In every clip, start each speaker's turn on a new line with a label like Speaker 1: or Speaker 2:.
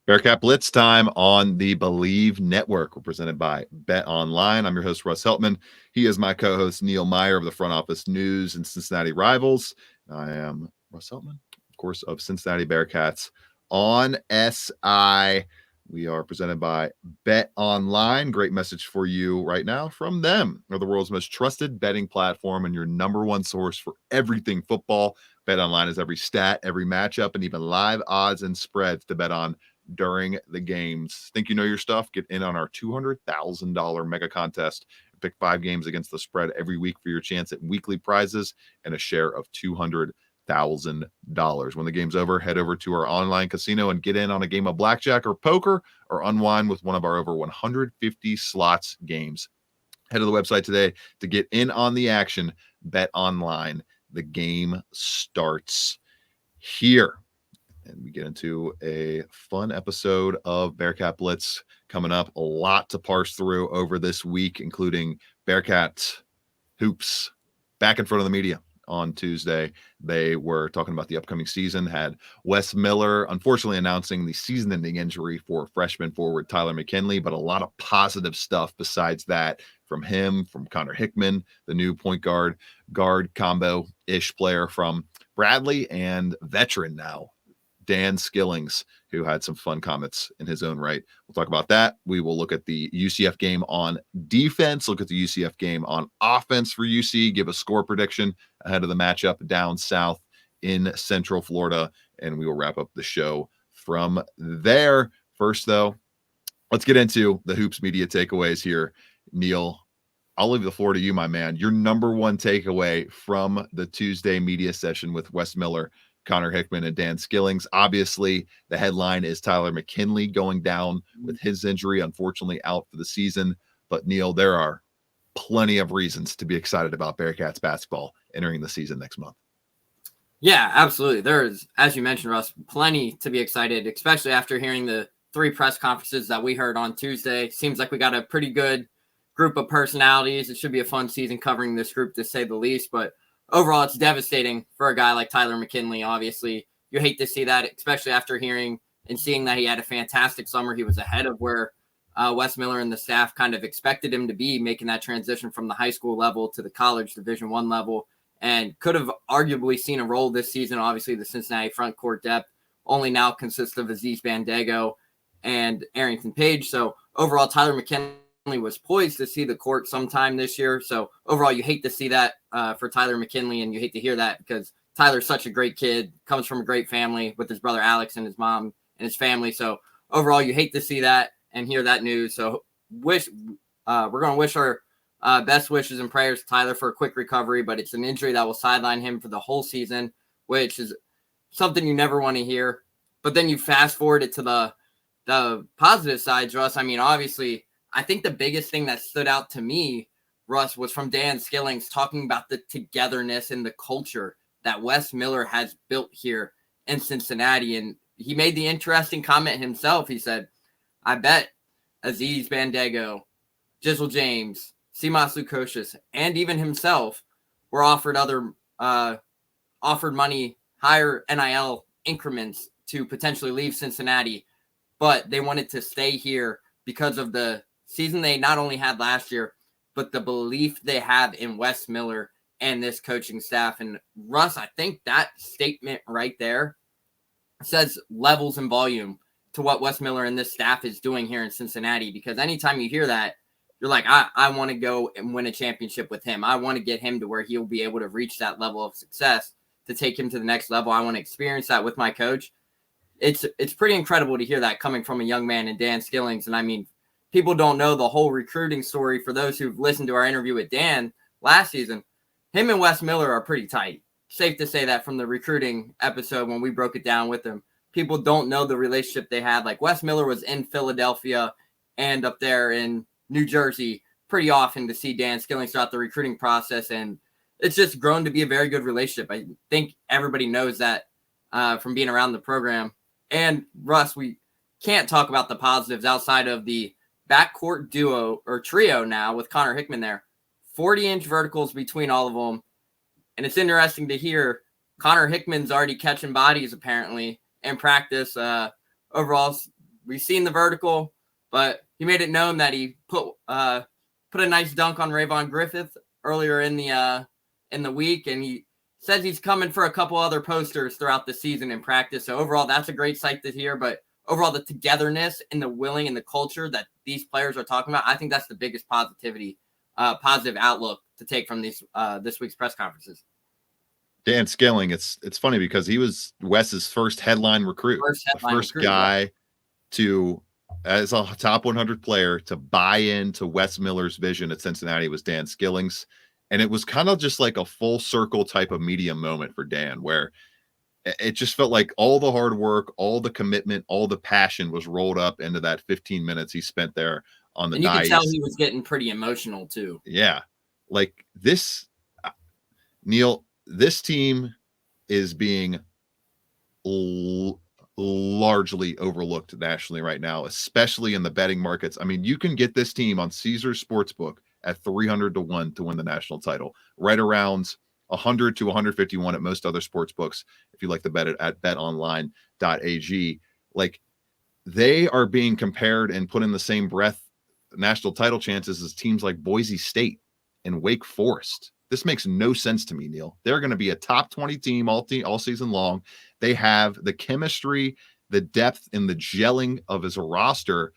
Speaker 1: Bearcat Blitz time on the Believe Network. We're presented by Bet Online. I'm your host, Russ Heltman. He is my co-host, Neil Meyer of the Front Office News and Cincinnati Rivals. I am Russ Heltman, of course, of Cincinnati Bearcats on SI. We are presented by Bet Online. Great message for you right now from them. They're the world's most trusted betting platform and your number one source for everything football. Bet Online is every stat, every matchup, and even live odds and spreads to bet on during the games. Think you know your stuff? Get in on our $200,000 mega contest. Pick 5 games against the spread every week for your chance at weekly prizes and a share of $200,000. When the game's over, head over to our online casino and get in on a game of blackjack or poker or unwind with one of our over 150 slots games. Head to the website today to get in on the action. Bet Online. The game starts here. And we get into a fun episode of Bearcat Blitz coming up. A lot to parse through over this week, including Bearcat hoops back in front of the media on Tuesday. They were talking about the upcoming season, had Wes Miller unfortunately announcing the season-ending injury for freshman forward Tyler McKinley, but a lot of positive stuff besides that from him, from Connor Hickman, the new point guard combo-ish player from Bradley, and veteran now Dan Skillings, who had some fun comments in his own right. We'll talk about that. We will look at the UCF game on defense, look at the UCF game on offense for UC, give a score prediction ahead of the matchup down south in Central Florida, and we will wrap up the show from there. First, though, let's get into the Hoops media takeaways here. Neil, I'll leave the floor to you, my man. Your number one takeaway from the Tuesday media session with Wes Miller, Connor Hickman, and Dan Skillings. Obviously, the headline is Tyler McKinley going down with his injury, unfortunately out for the season. But Neil, there are plenty of reasons to be excited about Bearcats basketball entering the season next month.
Speaker 2: Yeah, absolutely. There's, as you mentioned, Russ, plenty to be excited, especially after hearing the 3 press conferences that we heard on Tuesday. Seems like we got a pretty good group of personalities. It should be a fun season covering this group, to say the least. But overall, it's devastating for a guy like Tyler McKinley. Obviously, you hate to see that, especially after hearing and seeing that he had a fantastic summer. He was ahead of where Wes Miller and the staff kind of expected him to be, making that transition from the high school level to the college Division I level, and could have arguably seen a role this season. Obviously, the Cincinnati front court depth only now consists of Aziz Bandaogo and Arrington Page. So overall, Tyler McKinley was poised to see the court sometime this year. So overall, you hate to see that for Tyler McKinley, and you hate to hear that because Tyler's such a great kid, comes from a great family with his brother Alex and his mom and his family. So overall, you hate to see that and hear that news. So we're going to wish our best wishes and prayers to Tyler for a quick recovery, but it's an injury that will sideline him for the whole season, which is something you never want to hear. But then you fast forward it to the positive sides, Russ. I mean, obviously, I think the biggest thing that stood out to me, Russ, was from Dan Skillings talking about the togetherness and the culture that Wes Miller has built here in Cincinnati. And he made the interesting comment himself. He said, I bet Aziz Bandaogo, Jizzle James, Simas Lukosius, and even himself were offered money, higher NIL increments to potentially leave Cincinnati, but they wanted to stay here because of the season they not only had last year, but the belief they have in Wes Miller and this coaching staff. And Russ, I think that statement right there says levels and volume to what Wes Miller and this staff is doing here in Cincinnati, because anytime you hear that, you're like, I want to go and win a championship with him. I want to get him to where he'll be able to reach that level of success to take him to the next level. I want to experience that with my coach. It's pretty incredible to hear that coming from a young man in Dan Skillings. And I mean, people don't know the whole recruiting story. For those who've listened to our interview with Dan last season, him and Wes Miller are pretty tight. Safe to say that from the recruiting episode when we broke it down with him. People don't know the relationship they had. Like, Wes Miller was in Philadelphia and up there in New Jersey pretty often to see Dan Skillings throughout the recruiting process. And it's just grown to be a very good relationship. I think everybody knows that from being around the program. And Russ, we can't talk about the positives outside of the backcourt duo or trio now with Connor Hickman there. 40-inch verticals between all of them. And it's interesting to hear Connor Hickman's already catching bodies apparently in practice. Overall, we've seen the vertical, but he made it known that he put a nice dunk on Rayvon Griffith earlier in the week, and he says he's coming for a couple other posters throughout the season in practice. So overall, that's a great sight to hear. But overall, the togetherness and the willing and the culture that these players are talking about, I think that's the biggest positive outlook to take from these this week's press conferences.
Speaker 1: Dan Skilling, it's funny because he was Wes's first headline recruit, the first guy to, as a top 100 player, to buy into Wes Miller's vision at Cincinnati was Dan Skilling's. And it was kind of just like a full circle type of media moment for Dan, where it just felt like all the hard work, all the commitment, all the passion was rolled up into that 15 minutes he spent there on the
Speaker 2: dais. And you could tell he was getting pretty emotional too.
Speaker 1: Yeah. Like this, Neil, this team is being largely overlooked nationally right now, especially in the betting markets. I mean, you can get this team on Caesars Sportsbook at 300-1 to win the national title, right around 100 to 151 at most other sports books. If you like to bet it at betonline.ag, like they are being compared and put in the same breath national title chances as teams like Boise State and Wake Forest. This makes no sense to me, Neil. They're going to be a top 20 team all season long. They have the chemistry, the depth, and the gelling of as a roster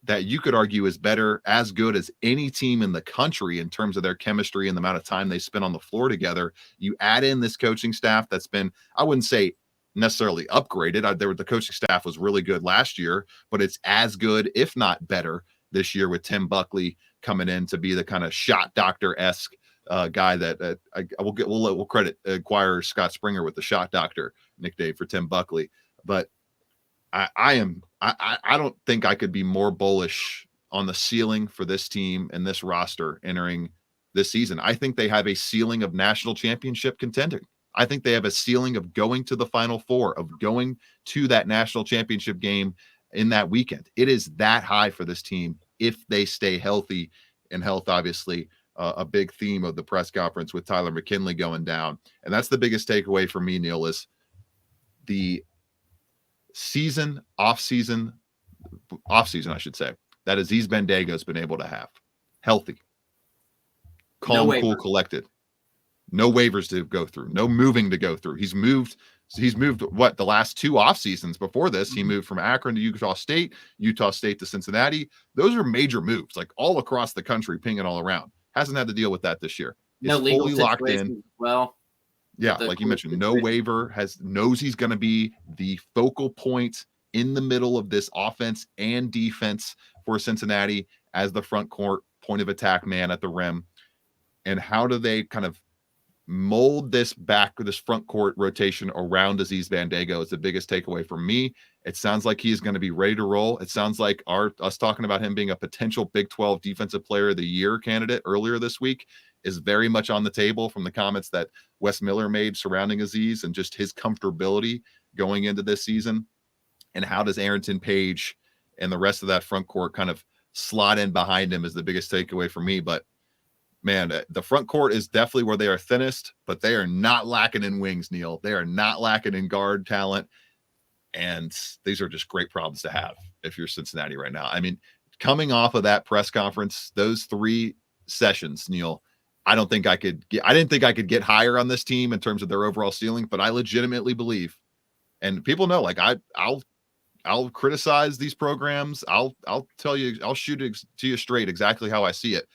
Speaker 1: that you could argue is better, as good as any team in the country in terms of their chemistry and the amount of time they spend on the floor together. You add in this coaching staff that's been, I wouldn't say necessarily upgraded. The coaching staff was really good last year, but it's as good, if not better, this year with Tim Buckley coming in to be the kind of shot doctor-esque guy that we'll credit acquire Scott Springer with the shot doctor nickname for Tim Buckley. But I don't think I could be more bullish on the ceiling for this team and this roster entering this season. I think they have a ceiling of national championship contending. I think they have a ceiling of going to the Final Four, of going to that national championship game in that weekend. It is that high for this team if they stay healthy, and health, obviously, a big theme of the press conference with Tyler McKinley going down. And that's the biggest takeaway for me, Neil, is the off-season, I should say, that Aziz Bandaogo has been able to have. Healthy, calm, cool, collected. No waivers to go through, no moving to go through. He's moved what, the last two off seasons before this. He moved from Akron to Utah State to Cincinnati. Those are major moves, like all across the country, pinging all around. Hasn't had to deal with that this year.
Speaker 2: No legal fully locked in. Well,
Speaker 1: yeah, like you mentioned, no waiver, knows he's going to be the focal point in the middle of this offense and defense for Cincinnati as the front court point of attack man at the rim. And how do they kind of mold this front court rotation around Aziz Bandaogo is the biggest takeaway for me. It sounds like he's going to be ready to roll. It sounds like us talking about him being a potential Big 12 Defensive Player of the Year candidate earlier this week is very much on the table from the comments that Wes Miller made surrounding Aziz and just his comfortability going into this season. And how does Arrington Page and the rest of that front court kind of slot in behind him is the biggest takeaway for me. But man, the front court is definitely where they are thinnest, but they are not lacking in wings, Neil. They are not lacking in guard talent. And these are just great problems to have if you're Cincinnati right now. I mean, coming off of that press conference, those 3 sessions, Neil, I didn't think I could get higher on this team in terms of their overall ceiling, but I legitimately believe, and people know, like I'll criticize these programs. I'll tell you, I'll shoot it to you straight exactly how I see it.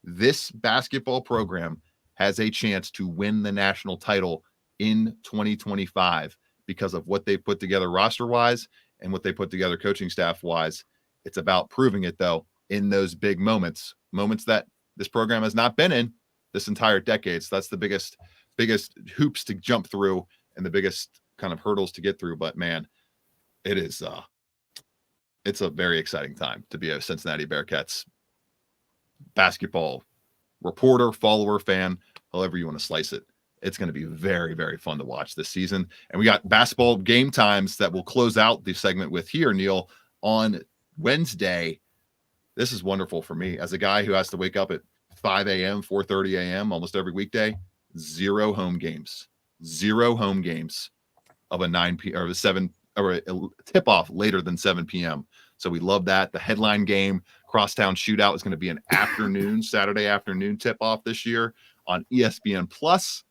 Speaker 1: This basketball program has a chance to win the national title in 2025 because of what they put together roster-wise and what they put together coaching staff-wise. It's about proving it, though, in those big moments that this program has not been in this entire decade. So that's the biggest hoops to jump through and the biggest kind of hurdles to get through. But, man, it's a very exciting time to be a Cincinnati Bearcats basketball reporter, follower, fan, however you want to slice it. It's going to be very, very fun to watch this season. And we got basketball game times that we'll close out the segment with here, Neil, on Wednesday. This is wonderful for me as a guy who has to wake up at 5 a.m., 4:30 a.m. almost every weekday. 0 home games of a 9 p.m. or a 7 or a tip off later than 7 p.m. So we love that. The headline game, Crosstown Shootout, is going to be an afternoon, Saturday afternoon tip-off this year on ESPN Plus.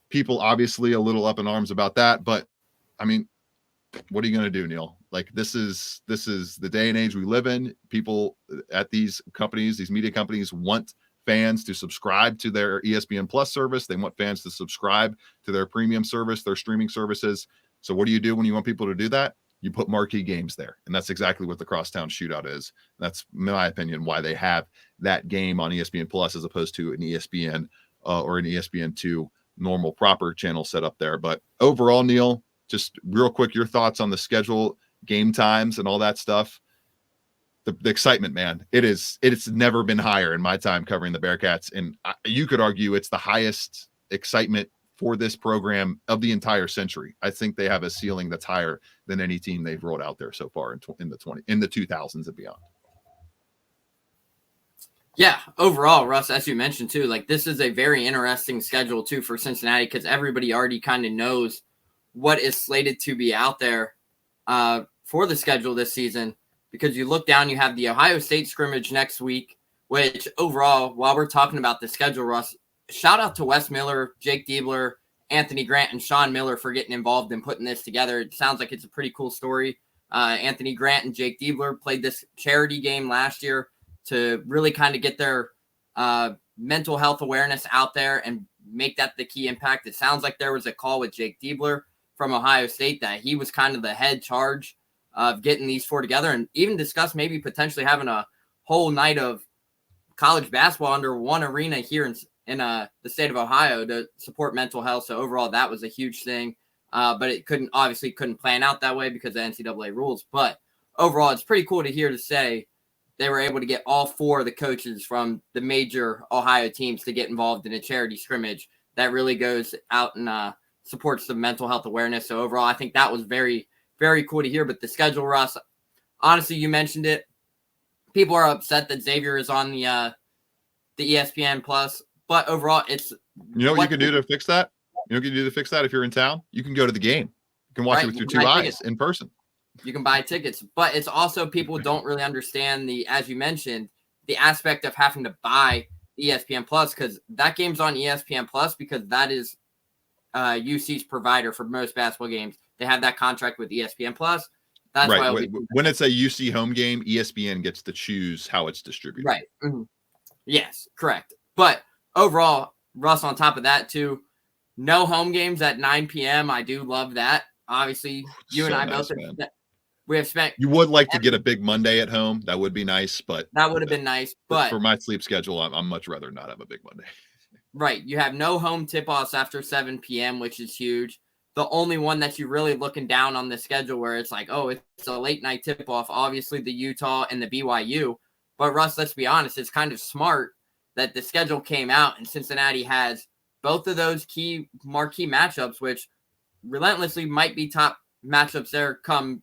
Speaker 1: People obviously a little up in arms about that, but I mean, what are you going to do, Neil? Like, this is the day and age we live in. People at these companies, these media companies, want fans to subscribe to their ESPN Plus service. They want fans to subscribe to their premium service, their streaming services. So what do you do when you want people to do that? You put marquee games there. And that's exactly what the Crosstown Shootout is. That's, in my opinion, why they have that game on ESPN Plus as opposed to an ESPN or an ESPN2 normal proper channel set up there. But overall, Neil, just real quick, your thoughts on the schedule, game times, and all that stuff. The excitement, man, it's never been higher in my time covering the Bearcats. And you could argue it's the highest excitement for this program of the entire century. I think they have a ceiling that's higher than any team they've rolled out there so far in the 2000s and beyond.
Speaker 2: Yeah, overall, Russ, as you mentioned too, like this is a very interesting schedule too for Cincinnati because everybody already kind of knows what is slated to be out there for the schedule this season. Because you look down, you have the Ohio State scrimmage next week, which overall, while we're talking about the schedule, Russ, shout out to Wes Miller, Jake Diebler, Anthony Grant, and Sean Miller for getting involved in putting this together. It sounds like it's a pretty cool story. Anthony Grant and Jake Diebler played this charity game last year to really kind of get their mental health awareness out there and make that the key impact. It sounds like there was a call with Jake Diebler from Ohio State that he was kind of the head charge of getting these four together and even discuss maybe potentially having a whole night of college basketball under one arena here in the state of Ohio to support mental health. So overall, that was a huge thing, but it couldn't plan out that way because of NCAA rules. But overall, it's pretty cool to hear to say they were able to get all four of the coaches from the major Ohio teams to get involved in a charity scrimmage that really goes out and supports the mental health awareness. So overall, I think that was very, very cool to hear. But the schedule, Russ, honestly, you mentioned it. People are upset that Xavier is on the ESPN Plus, but overall, it's
Speaker 1: what you can do to fix that. You know what you can do to fix that if you're in town? You can go to the game. You can watch it with your two eyes in person.
Speaker 2: You can buy tickets, but it's also people don't really understand as you mentioned, the aspect of having to buy ESPN Plus because that game's on ESPN Plus because that is UC's provider for most basketball games. They have that contract with ESPN Plus. That's
Speaker 1: right. Why when it's a UC home game, ESPN gets to choose how it's distributed.
Speaker 2: Right. Mm-hmm. Yes, correct. But overall, Russ, on top of that too, no home games at 9 p.m. I do love that. Obviously, you and I both have spent.
Speaker 1: You would like to get a big Monday at home. That would be nice, but
Speaker 2: that would have been nice. But
Speaker 1: for my sleep schedule, I'm much rather not have a big Monday.
Speaker 2: Right. You have no home tip-offs after 7 p.m., which is huge. The only one that you're really looking down on the schedule where it's like, oh, it's a late night tip-off, obviously the Utah and the BYU. But Russ, let's be honest, it's kind of smart that the schedule came out and Cincinnati has both of those key marquee matchups, which relentlessly might be top matchups there come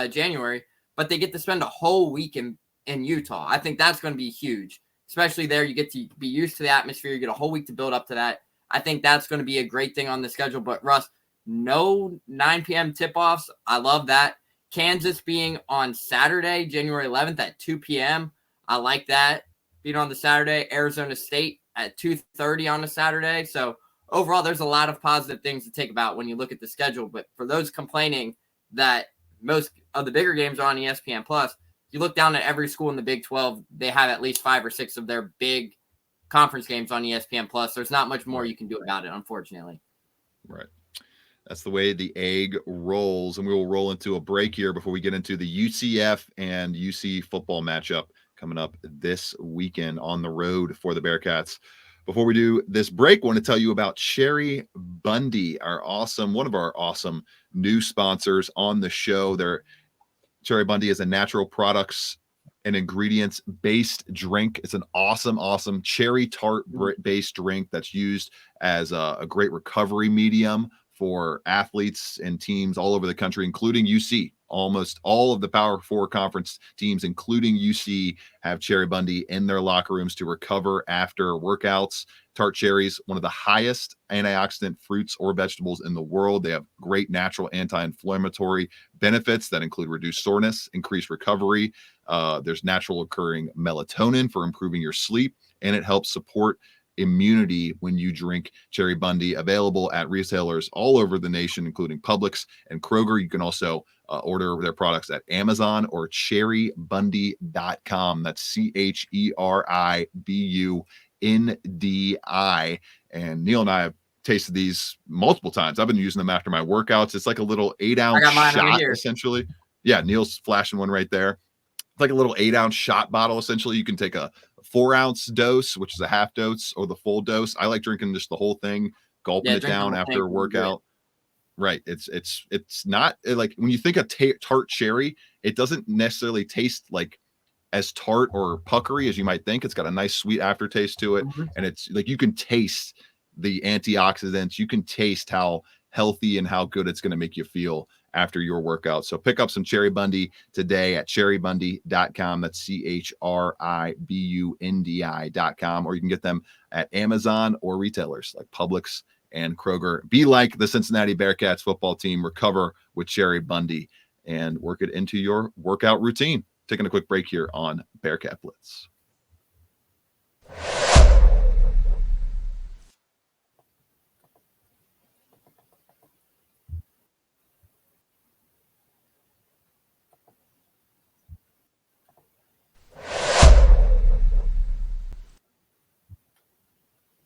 Speaker 2: January, but they get to spend a whole week in Utah. I think that's going to be huge, especially there. You get to be used to the atmosphere. You get a whole week to build up to that. I think that's going to be a great thing on the schedule. But Russ, no 9 p.m. tip-offs. I love that. Kansas being on Saturday, January 11th at 2 p.m. I like that. Being on the Saturday, Arizona State at 2:30 on a Saturday. So overall, there's a lot of positive things to take about when you look at the schedule. But for those complaining that most of the bigger games are on ESPN Plus, you look down at every school in the Big 12, they have at least 5 or 6 of their big conference games on ESPN Plus. There's not much more you can do about it, unfortunately.
Speaker 1: Right. That's the way the egg rolls. And we will roll into a break here before we get into the UCF and UC football matchup coming up this weekend on the road for the Bearcats. Before we do this break, I want to tell you about Cherry Bundy, one of our awesome new sponsors on the show. Cherry Bundy is a natural products and ingredients based drink. It's an awesome cherry tart based drink that's used as a great recovery medium for athletes and teams all over the country, including UC. Almost all of the Power 4 conference teams, including UC, have cherry Bundy in their locker rooms to recover after workouts. Tart cherries, one of the highest antioxidant fruits or vegetables in the world. They have great natural anti-inflammatory benefits that include reduced soreness, increased recovery. There's natural occurring melatonin for improving your sleep, and it helps support immunity when you drink cherry Bundy. Available at retailers all over the nation, including Publix and Kroger. You can also order their products at Amazon or cherrybundi.com. That's CHERIBUNDI. And Neil and I have tasted these multiple times. I've been using them after my workouts. It's like a little 8-ounce shot, essentially. Yeah, Neil's flashing one right there. It's like a little 8-ounce shot bottle, essentially. You can take a 4-ounce dose, which is a half dose, or the full dose. I like drinking just the whole thing, gulping it down after a workout. Right. It's not like when you think of tart cherry, it doesn't necessarily taste like as tart or puckery as you might think. It's got a nice sweet aftertaste to it. Mm-hmm. And it's like you can taste the antioxidants. You can taste how healthy and how good it's going to make you feel after your workout. So pick up some cherry Bundy today at cherrybundi.com. That's CHRIBUNDI.com. Or you can get them at Amazon or retailers like Publix and Kroger. Be like the Cincinnati Bearcats football team. Recover with cherry Bundy and work it into your workout routine. Taking a quick break here on Bearcat Blitz.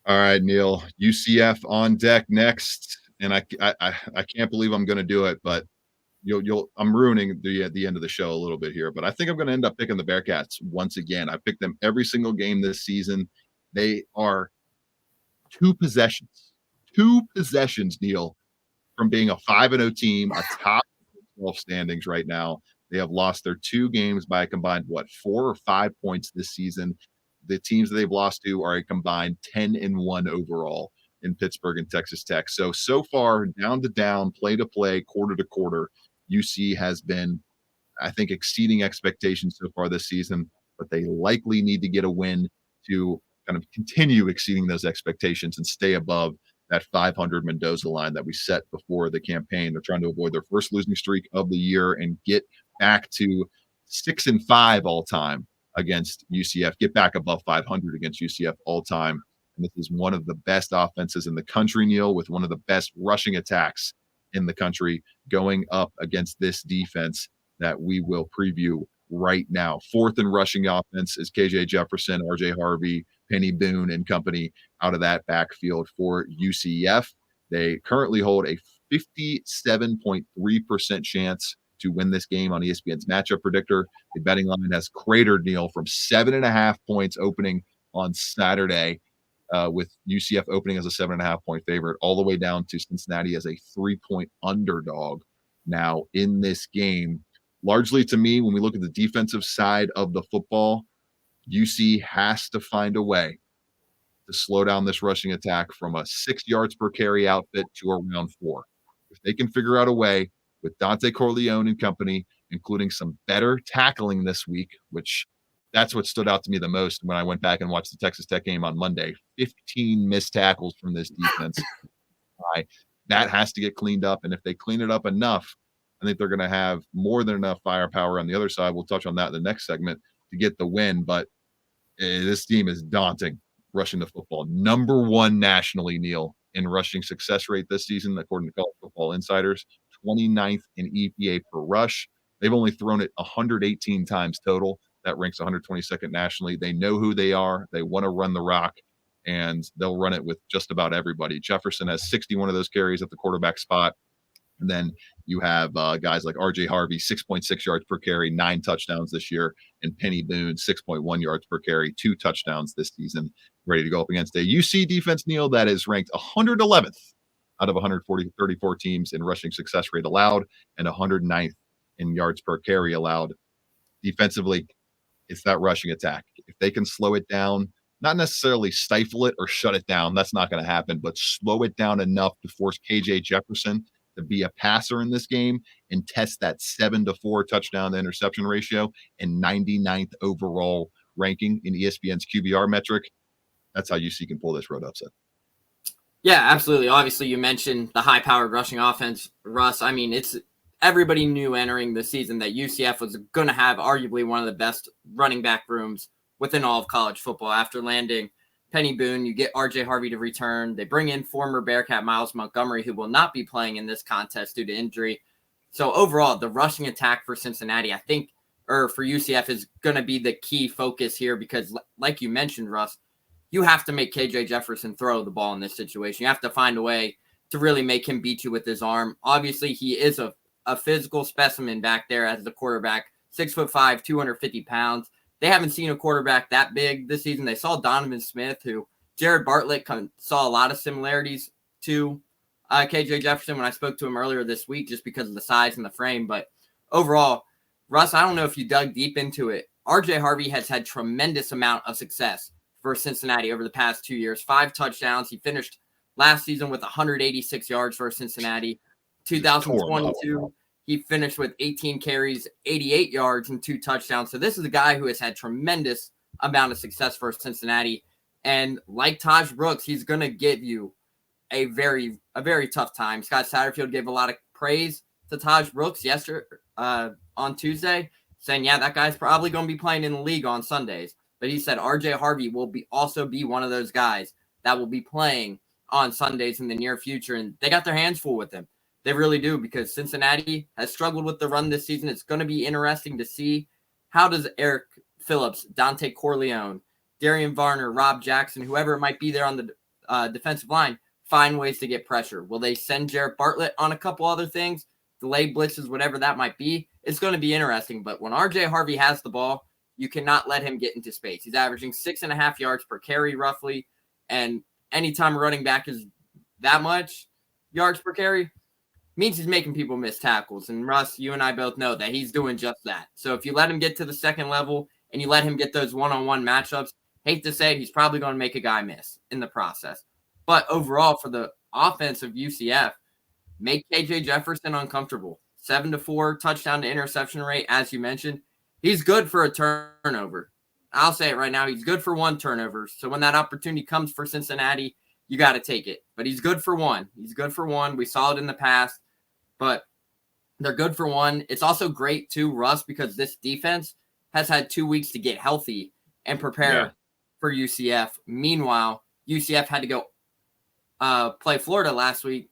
Speaker 1: All right, Neil, UCF on deck next. And I can't believe I'm going to do it, but I'm ruining the end of the show a little bit here, but I think I'm going to end up picking the Bearcats once again. I picked them every single game this season. They are two possessions, Neil, from being a 5-0 team, a top 12 standings right now. They have lost their 2 games by a combined 4 or 5 points this season. The teams that they've lost to are a combined 10-1 overall in Pittsburgh and Texas Tech. So far, down to down, play to play, quarter to quarter, UC has been, I think, exceeding expectations so far this season, but they likely need to get a win to kind of continue exceeding those expectations and stay above that 500 Mendoza line that we set before the campaign. They're trying to avoid their first losing streak of the year and get back to 6-5 all time against UCF, get back above 500 against UCF all time. And this is one of the best offenses in the country, Neil, with one of the best rushing attacks in the country going up against this defense that we will preview right now. 4th in rushing offense is KJ Jefferson, RJ Harvey, Penny Boone and company out of that backfield for UCF. They currently hold a 57.3% chance to win this game on ESPN's matchup predictor. The betting line has cratered, Neil, from 7.5 points opening on Saturday, with UCF opening as a 7.5 point favorite, all the way down to Cincinnati as a 3-point underdog now in this game. Largely, to me, when we look at the defensive side of the football, UC has to find a way to slow down this rushing attack from a 6 yards per carry outfit to around 4. If they can figure out a way with Dante Corleone and company, including some better tackling this week, which that's what stood out to me the most when I went back and watched the Texas Tech game on Monday. 15 missed tackles from this defense. That has to get cleaned up. And if they clean it up enough, I think they're going to have more than enough firepower on the other side. We'll touch on that in the next segment to get the win. But this team is daunting rushing the football. Number 1 nationally, Neil, in rushing success rate this season, according to College Football Insiders, 29th in EPA per rush. They've only thrown it 118 times total. That ranks 122nd nationally. They know who they are. They want to run the rock, and they'll run it with just about everybody. Jefferson has 61 of those carries at the quarterback spot. And then you have guys like RJ Harvey, 6.6 yards per carry, 9 touchdowns this year, and Penny Boone, 6.1 yards per carry, 2 touchdowns this season, ready to go up against a UC defense, Neil, that is ranked 111th out of 34 teams in rushing success rate allowed and 109th in yards per carry allowed. Defensively, it's that rushing attack. If they can slow it down, not necessarily stifle it or shut it down. That's not going to happen, but slow it down enough to force KJ Jefferson to be a passer in this game and test that 7-4 touchdown to interception ratio and 99th overall ranking in ESPN's QBR metric. That's how UC can pull this road upset.
Speaker 2: Yeah, absolutely. Obviously, you mentioned the high-powered rushing offense, Russ. I mean, it's everybody knew entering the season that UCF was going to have arguably one of the best running back rooms within all of college football. After landing Penny Boone, you get RJ Harvey to return. They bring in former Bearcat Miles Montgomery, who will not be playing in this contest due to injury. So overall, the rushing attack for Cincinnati, I think, or for UCF, is going to be the key focus here because, like you mentioned, Russ, you have to make KJ Jefferson throw the ball in this situation. You have to find a way to really make him beat you with his arm. Obviously, he is a physical specimen back there as the quarterback, 6'5", 250 pounds. They haven't seen a quarterback that big this season. They saw Donovan Smith, who Jared Bartlett saw a lot of similarities to KJ Jefferson when I spoke to him earlier this week, just because of the size and the frame. But overall, Russ, I don't know if you dug deep into it. RJ Harvey has had tremendous amount of success for Cincinnati over the past 2 years. 5 touchdowns. He finished last season with 186 yards for Cincinnati. 2022, he finished with 18 carries, 88 yards, and 2 touchdowns. So this is a guy who has had tremendous amount of success for Cincinnati. And like Taj Brooks, he's going to give you a very tough time. Scott Satterfield gave a lot of praise to Taj Brooks yesterday on Tuesday, saying, yeah, that guy's probably going to be playing in the league on Sundays. But he said RJ Harvey will also be one of those guys that will be playing on Sundays in the near future. And they got their hands full with him. They really do, because Cincinnati has struggled with the run this season. It's going to be interesting to see how does Eric Phillips, Dante Corleone, Darian Varner, Rob Jackson, whoever it might be there on the defensive line, find ways to get pressure. Will they send Jared Bartlett on a couple other things, delay blitzes, whatever that might be? It's going to be interesting. But when RJ Harvey has the ball, you cannot let him get into space. He's averaging 6.5 yards per carry roughly. And anytime a running back is that much yards per carry, means he's making people miss tackles. And Russ, you and I both know that he's doing just that. So if you let him get to the second level and you let him get those one-on-one matchups, hate to say it, he's probably going to make a guy miss in the process. But overall, for the offense of UCF, make KJ Jefferson uncomfortable. 7-4 touchdown to interception rate, as you mentioned. He's good for a turnover. I'll say it right now. He's good for 1 turnover. So when that opportunity comes for Cincinnati, you got to take it. But he's good for 1. He's good for 1. We saw it in the past. But they're good for 1. It's also great, too, Russ, because this defense has had 2 weeks to get healthy and prepare for UCF. Meanwhile, UCF had to go play Florida last week,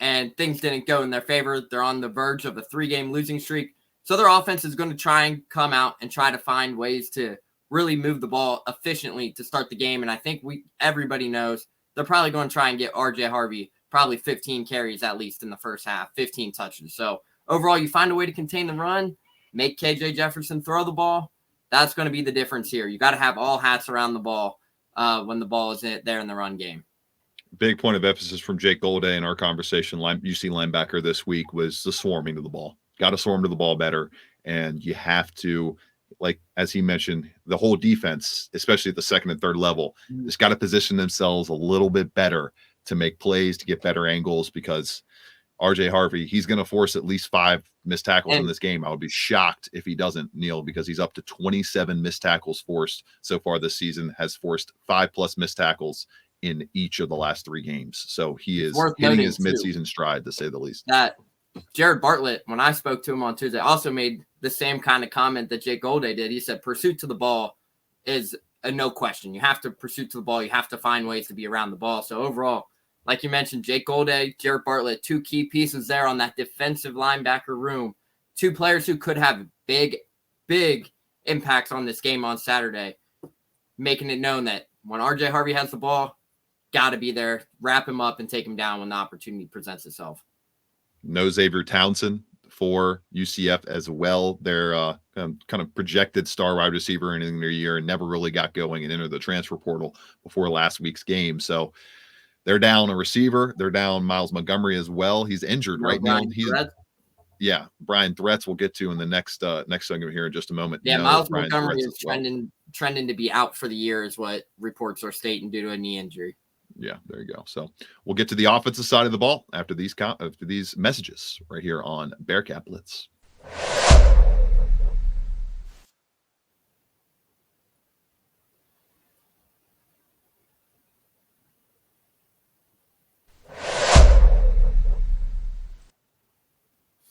Speaker 2: and things didn't go in their favor. They're on the verge of a 3-game losing streak. So their offense is going to try and come out and try to find ways to really move the ball efficiently to start the game. And I think everybody knows they're probably going to try and get RJ Harvey probably 15 carries at least in the first half, 15 touches. So overall, you find a way to contain the run, make KJ Jefferson throw the ball. That's going to be the difference here. You got to have all hats around the ball when the ball is there in the run game.
Speaker 1: Big point of emphasis from Jake Golday in our conversation, UC linebacker this week, was the swarming to the ball. Got to swarm to the ball better. And you have to, like, as he mentioned, the whole defense, especially at the second and third level, has got to position themselves a little bit better to make plays, to get better angles, because RJ Harvey, he's going to force at least 5 missed tackles in this game. I would be shocked if he doesn't, Neil, because he's up to 27 missed tackles forced so far this season, has forced 5+ missed tackles in each of the last 3 games. So he is hitting his midseason stride, to say the least.
Speaker 2: That Jared Bartlett, when I spoke to him on Tuesday, also made the same kind of comment that Jake Golday did. He said pursuit to the ball is a no question. You have to pursue to the ball. You have to find ways to be around the ball. So overall, like you mentioned, Jake Golday, Jared Bartlett, 2 key pieces there on that defensive linebacker room. 2 players who could have big impacts on this game on Saturday, making it known that when RJ Harvey has the ball, got to be there, wrap him up, and take him down when the opportunity presents itself.
Speaker 1: No Xavier Townsend for UCF as well. They're kind of projected star wide receiver in their year and never really got going and entered the transfer portal before last week's game. So they're down a receiver. They're down Miles Montgomery as well. He's injured right now. Yeah, Brian Threats we'll get to in the next segment here in just a moment.
Speaker 2: Yeah,
Speaker 1: No,
Speaker 2: Miles
Speaker 1: Brian
Speaker 2: Montgomery
Speaker 1: Threats
Speaker 2: is
Speaker 1: as well.
Speaker 2: trending to be out for the year, is what reports are stating, due to a knee injury.
Speaker 1: Yeah, there you go. So we'll get to the offensive side of the ball after these messages right here on Bearcat Blitz.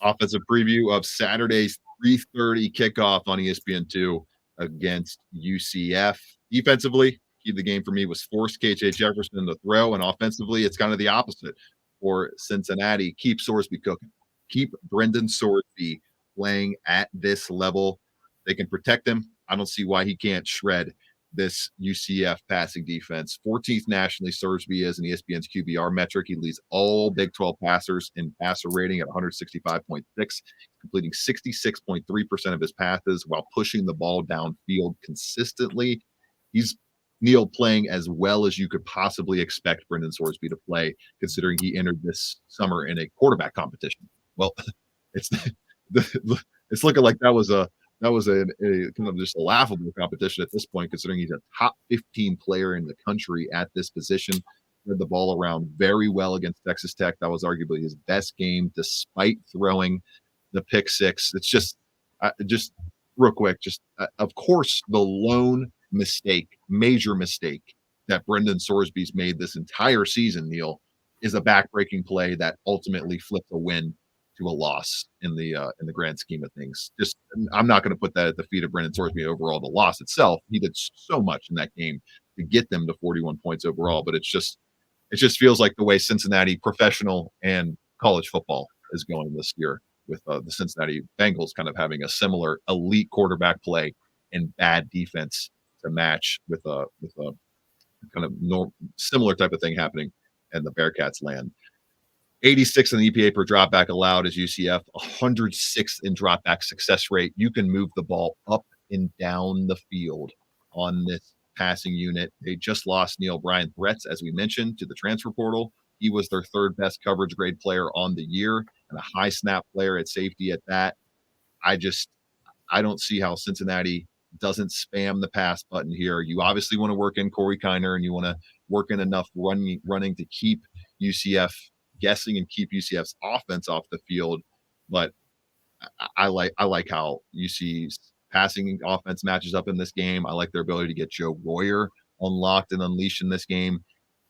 Speaker 1: Offensive preview of Saturday's 3:30 kickoff on ESPN2 against UCF. Defensively, key to the game for me was force KJ Jefferson to throw, and offensively, it's kind of the opposite for Cincinnati. Keep Sorsby cooking. Keep Brendan Sorsby playing at this level. They can protect him. I don't see why he can't shred this UCF passing defense. 14th nationally, Sorsby is in ESPN's QBR metric. He leads all Big 12 passers in passer rating at 165.6, completing 66.3% of his passes while pushing the ball downfield consistently. He's Neil playing as well as you could possibly expect Brendan Sorsby to play, considering he entered this summer in a quarterback competition. Well, it's it's looking like that was a kind of just a laughable competition at this point, considering he's a top 15 player in the country at this position. Read the ball around very well against Texas Tech. That was arguably his best game, despite throwing the pick six. It's just real quick, of course, the lone major mistake that Brendan Sorsby's made this entire season, Neil, is a backbreaking play that ultimately flipped a win to a loss in the grand scheme of things. Just I'm not going to put that at the feet of Brendan Sorsby overall. The loss itself, he did so much in that game to get them to 41 points overall, but it just feels like the way Cincinnati professional and college football is going this year, with the Cincinnati Bengals kind of having a similar elite quarterback play and bad defense to match with a kind of similar type of thing happening in the Bearcats land. 86 in the EPA per dropback allowed as UCF, 106th in dropback success rate. You can move the ball up and down the field on this passing unit. They just lost Neil Brian Threats, as we mentioned, to the transfer portal. He was their third best coverage grade player on the year and a high snap player at safety at that. I don't see how Cincinnati doesn't spam the pass button here. You obviously want to work in Corey Kiner, and you want to work in enough running to keep UCF guessing and keep UCF's offense off the field. But I like how UC's passing offense matches up in this game. I like their ability to get Joe Royer unlocked and unleashed in this game.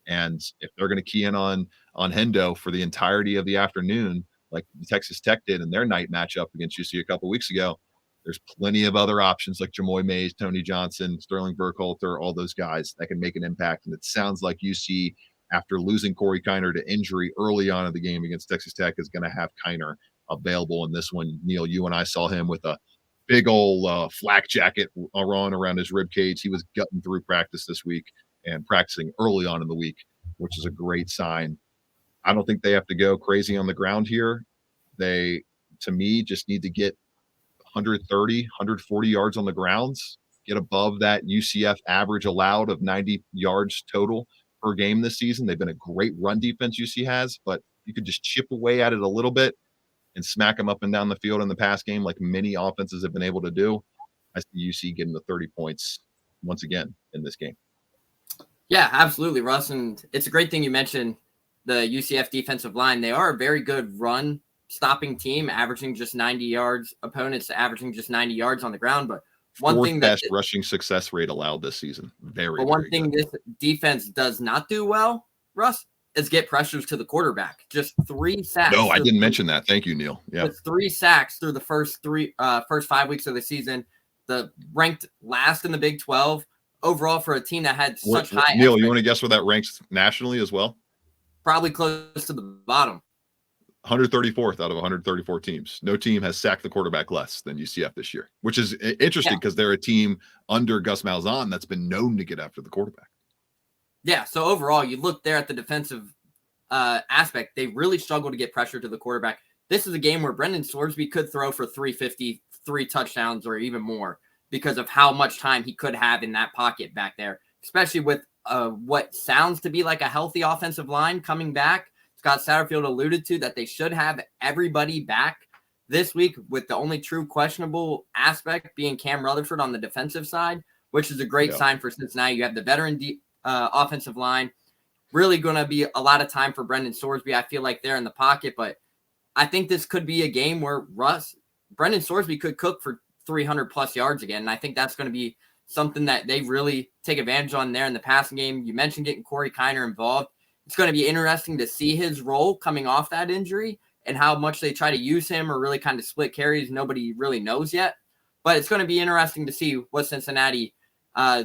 Speaker 1: And if they're going to key in on Hendo for the entirety of the afternoon, like Texas Tech did in their night matchup against UC a couple weeks ago, there's plenty of other options like Jamoy Mays, Tony Johnson, Sterling Burkhalter, all those guys that can make an impact. And it sounds like UC, after losing Corey Kiner to injury early on in the game against Texas Tech, is going to have Kiner available in this one. Neil, you and I saw him with a big old flak jacket around his rib cage. He was gutting through practice this week and practicing early on in the week, which is a great sign. I don't think they have to go crazy on the ground here. They, to me, just need to get 130, 140 yards on the grounds, get above that UCF average allowed of 90 yards total per game this season. They've been a great run defense UC has, but you could just chip away at it a little bit and smack them up and down the field in the pass game like many offenses have been able to do. I see UC getting the 30 points once again in this game.
Speaker 2: Yeah, absolutely, Russ. And it's a great thing you mentioned the UCF defensive line. They are a very good run stopping team, averaging just 90 yards, opponents averaging just 90 yards on the ground. But one thing that
Speaker 1: best rushing success rate allowed this season.
Speaker 2: One thing this defense does not do well, Russ, is get pressures to the quarterback. Just 3 sacks.
Speaker 1: No, I didn't mention that. Thank you, Neil. Yeah,
Speaker 2: just 3 sacks through the first 5 weeks of the season. The ranked last in the Big 12 overall for a team that had such high.
Speaker 1: Neil, you want to guess where that ranks nationally as well?
Speaker 2: Probably close to the bottom.
Speaker 1: 134th out of 134 teams. No team has sacked the quarterback less than UCF this year, which is interesting because they're a team under Gus Malzahn that's been known to get after the quarterback.
Speaker 2: Yeah, so overall, you look there at the defensive aspect, they really struggle to get pressure to the quarterback. This is a game where Brendan Sorsby could throw for 350, 3 touchdowns or even more because of how much time he could have in that pocket back there, especially with what sounds to be like a healthy offensive line coming back. Scott Satterfield alluded to that they should have everybody back this week with the only true questionable aspect being Cam Rutherford on the defensive side, which is a great sign for Cincinnati. You have the veteran offensive line. Really going to be a lot of time for Brendan Sorsby. I feel like they're in the pocket, but I think this could be a game where Brendan Sorsby could cook for 300-plus yards again, and I think that's going to be something that they really take advantage on there in the passing game. You mentioned getting Corey Kiner involved. It's going to be interesting to see his role coming off that injury and how much they try to use him or really kind of split carries. Nobody really knows yet, but it's going to be interesting to see what Cincinnati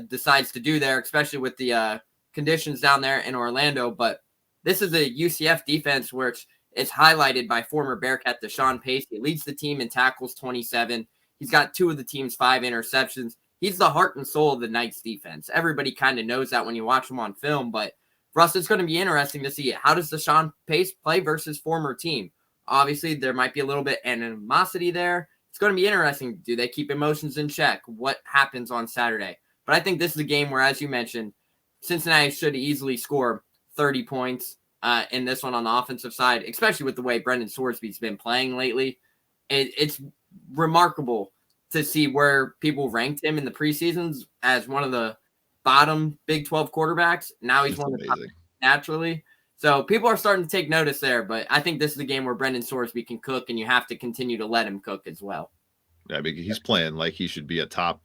Speaker 2: decides to do there, especially with the conditions down there in Orlando. But this is a UCF defense where it's highlighted by former Bearcat Deshaun Pace. He leads the team in tackles, 27. He's got 2 of the team's 5 interceptions. He's the heart and soul of the Knights defense. Everybody kind of knows that when you watch him on film, but Russ, it's going to be interesting to see how does Deshaun Pace play versus former team. Obviously, there might be a little bit animosity there. It's going to be interesting. Do they keep emotions in check? What happens on Saturday? But I think this is a game where, as you mentioned, Cincinnati should easily score 30 points in this one on the offensive side, especially with the way Brendan Sorsby's been playing lately. It's remarkable to see where people ranked him in the preseasons as one of the bottom Big 12 quarterbacks. Now he's one of the top naturally. So people are starting to take notice there, but I think this is a game where Brendan Sorsby can cook, and you have to continue to let him cook as well.
Speaker 1: Yeah, because he's playing like he should be a top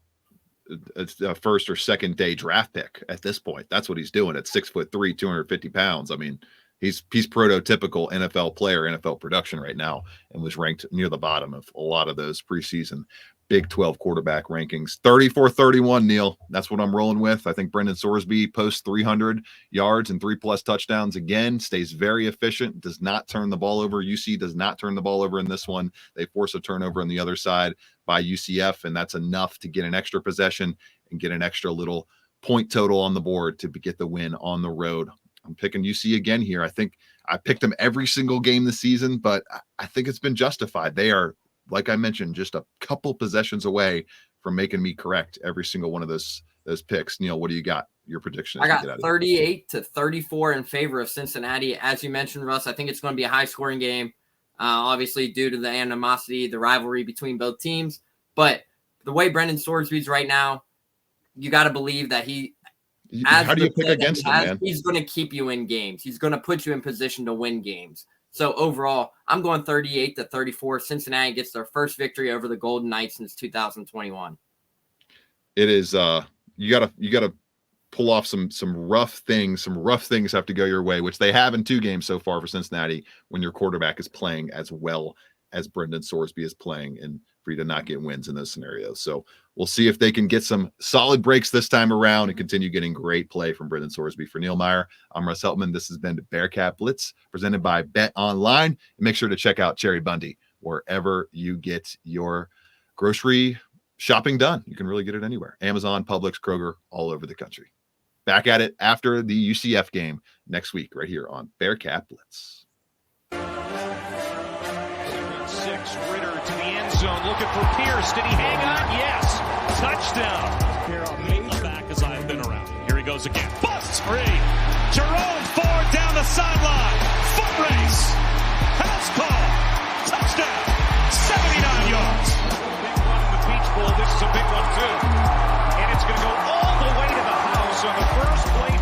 Speaker 1: first or second day draft pick at this point. That's what he's doing at 6'3", 250 pounds. I mean, he's prototypical NFL player, NFL production right now, and was ranked near the bottom of a lot of those preseason Big 12 quarterback rankings. 34-31, Neil. That's what I'm rolling with. I think Brendan Sorsby posts 300 yards and 3+ touchdowns again, stays very efficient, does not turn the ball over. UC does not turn the ball over in this one. They force a turnover on the other side by UCF, and that's enough to get an extra possession and get an extra little point total on the board to get the win on the road. I'm picking UC again here. I think I picked them every single game this season, but I think it's been justified. They are, like I mentioned, just a couple possessions away from making me correct every single one of those picks. Neil, what do you got? Your prediction?
Speaker 2: I got 38-34 in favor of Cincinnati. As you mentioned, Russ, I think it's going to be a high-scoring game, obviously due to the animosity, the rivalry between both teams. But the way Brendan Sorsby's right now, you got to believe that
Speaker 1: how do you pick against him, man?
Speaker 2: He's going to keep you in games. He's going to put you in position to win games. So overall, I'm going 38-34. Cincinnati gets their first victory over the Golden Knights since 2021.
Speaker 1: It is you gotta pull off some rough things. Some rough things have to go your way, which they have in 2 games so far for Cincinnati when your quarterback is playing as well as Brendan Sorsby is playing, and for you to not get wins in those scenarios. So we'll see if they can get some solid breaks this time around and continue getting great play from Brendan Sorsby. For Neil Meyer, I'm Russ Heltman. This has been Bearcat Blitz presented by Bet Online. And make sure to check out Cherry Bundy wherever you get your grocery shopping done. You can really get it anywhere. Amazon, Publix, Kroger, all over the country. Back at it after the UCF game next week right here on Bearcat Blitz.
Speaker 3: 6, Ritter to the end zone, looking for Pierce. Did he hang on? Yes. Touchdown. Back as I've been around. Here he goes again. Busts free. Jerome Ford down the sideline. Foot race. House call. Touchdown. 79 yards. Big one in the Peach Bowl. This is a big one too. And it's going to go all the way to the house on the first play